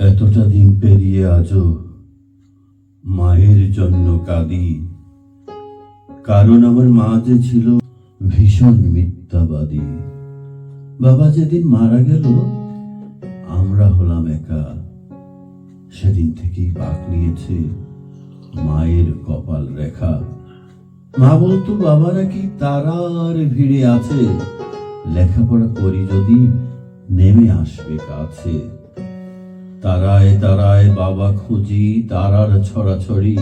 এতটা দিন পেরিয়ে আজও মায়ের জন্য কাঁদি, কারণ আমার মা যে ছিল ভীষণ মিথ্যাবাদী। বাবা যেদিন মারা গেল আমরা হলাম একা। সেদিন থেকেই পাক নিয়েছে মায়ের কপাল রেখা। মা বলতো বাবা নাকি তারার ভিড়ে আছে, লেখাপড়া করি যদি নেমে আসবে কাছে। তারায় তারায় বাবা খুঁজি, তারার ছড়াছড়ি,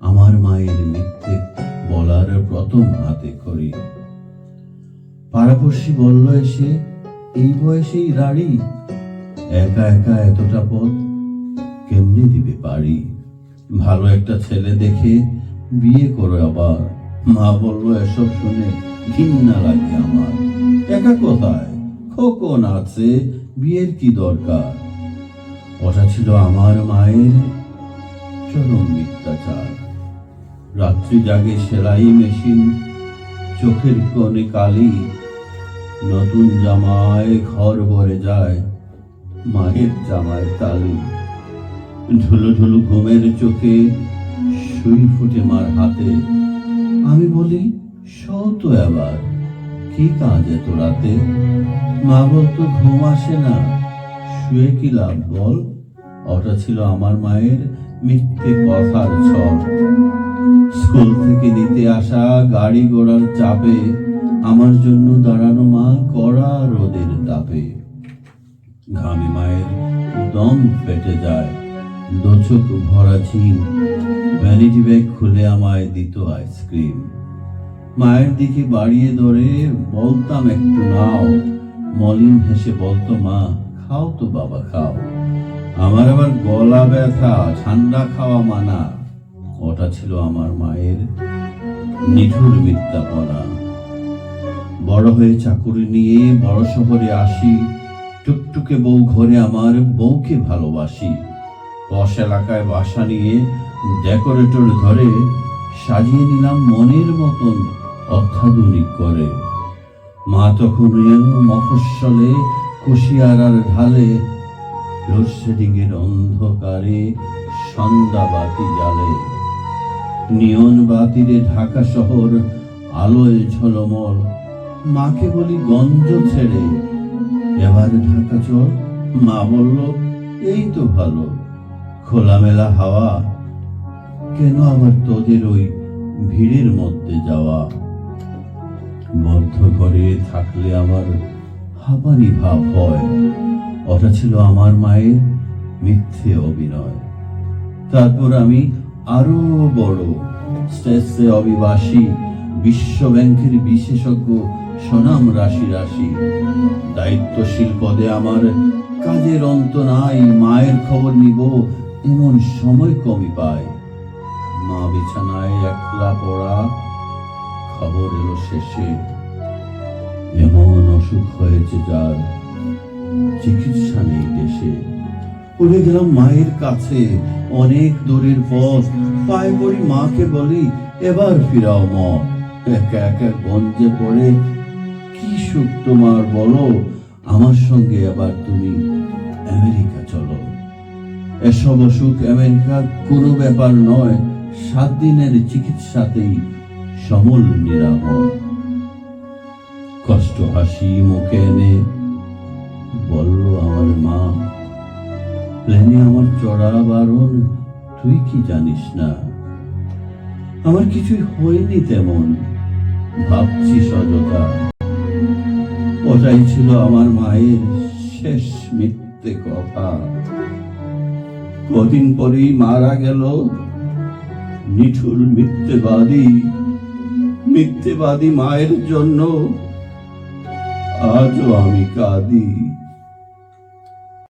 আমার মায়ের মিথ্যে বলার প্রথম হাতে খড়ি। পাড়াপড়শি বলল এসে, এই বয়সেই রাড়ি, একা একা এতটা পথ কেমনে দিবে পারি। ভালো একটা ছেলে দেখে বিয়ে করো আবার। মা বলল এসব শুনে ঘৃণা লাগে আমার। একা কোথায়, খোকন আছে, বিয়ের কি দরকার। ওটা ছিল আমার মায়ের চরম মিথ্যাচার। রাত্রি জাগে সেলাই মেশিন, চোখের কোণে কালি, নতুন জামায় ঘর ভরে যায় মায়ের জামায় তালি। ঢুলু ঢুলু ঘুমের চোখে সুই ফুটে মার হাতে। আমি বলি শত এবার, কি কাজ এত রাতে। মা বলতো ঘুম আসে না, শুয়ে কি লাভ বল। ওটা ছিল আমার মায়ের মিথ্যে কথার ছল। স্কুল থেকে নিতে আসা গাড়ি ঘোড়ার চাপে আমার জন্য দাঁড়ানো মা কড়া রোদের তাপে। ঘামে মায়ের দম ফেটে যায়, দোচক ভরা ঝিম। ভ্যানিটি ব্যাগ খুলে আমায় দিত আইসক্রিম। মায়ের দিকে বাড়িয়ে ধরে বলতাম একটু নাও। মলিন হেসে বলতো মা খাও তো বাবা খাও। আমার আবার গলা ব্যথা, ঠান্ডা খাওয়া মানা। ওটা ছিল আমার মায়ের নিঠুর মিথ্যাপনা। বড় হয়ে চাকুরি নিয়ে বড় শহরে আসি, টুকটুকে বউ ঘরে আমার বউকে ভালোবাসি। পশ এলাকায় বাসা নিয়ে ডেকোরেটর ধরে সাজিয়ে নিলাম মনের মতন অত্যাধুনিক করে। মা তখন মফস্বলে কুশিয়ারার ঢালে, লোডশেডিং এর অন্ধকারে সন্ধ্যা বাতি জ্বালে। নিয়ন বাতিরে ঢাকা শহর আলোয় ঝলমল। মাকে বলি গঞ্জ ছেড়ে এবার ঢাকা চল। মা বলল এই তো ভালো, খোলামেলা হাওয়া, কেন আবার তোদের ওই ভিড়ের মধ্যে যাওয়া। বদ্ধ ঘরে থাকলে আমার হাঁপানি ভাব হয়। ওটা ছিল আমার মায়ের মিথ্যে অভিনয়। তারপর আমি আরো বড় স্ট্রেসে অভিবাসী, বিশ্ব ব্যাংকের বিশেষজ্ঞ, সুনাম রাশি রাশি। দায়িত্বশীল পদে আমার কাজের অন্ত নাই। মায়ের খবর নিব এমন সময় কমই পায়। মা বিছানায় একলা পড়া, খবর এলো শেষে এমন অসুখ হয়েছে যার চিকিৎসা নেই দেশে। উড়ে গেলাম মায়ের কাছে, অনেক দূরের পথ। পায়ে পড়ি মাকে বলি এবার ফিরাও মত। একা একা গঞ্জে পড়ে কি সুখ তোমার বলো, আমার সঙ্গে এবার তুমি আমেরিকা চলো। এসব অসুখ আমেরিকার কোনো ব্যাপার নয়, 7 দিনের চিকিৎসাতেই সমূল নিরাময়। কষ্ট হাসি মুখে এনে বলল আমার মা, প্লেনে আমার চড়া বারণ, তুই কি জানিস না। আমার কিছুই হয়নি তেমন, ভাবছি সজতা। ওটাই ছিল আমার মায়ের শেষ মিথ্যে কথা। কদিন পরেই মারা গেল নিঠুর মিথ্যেবাদী মায়ের জন্য আজও আমি কাঁদি।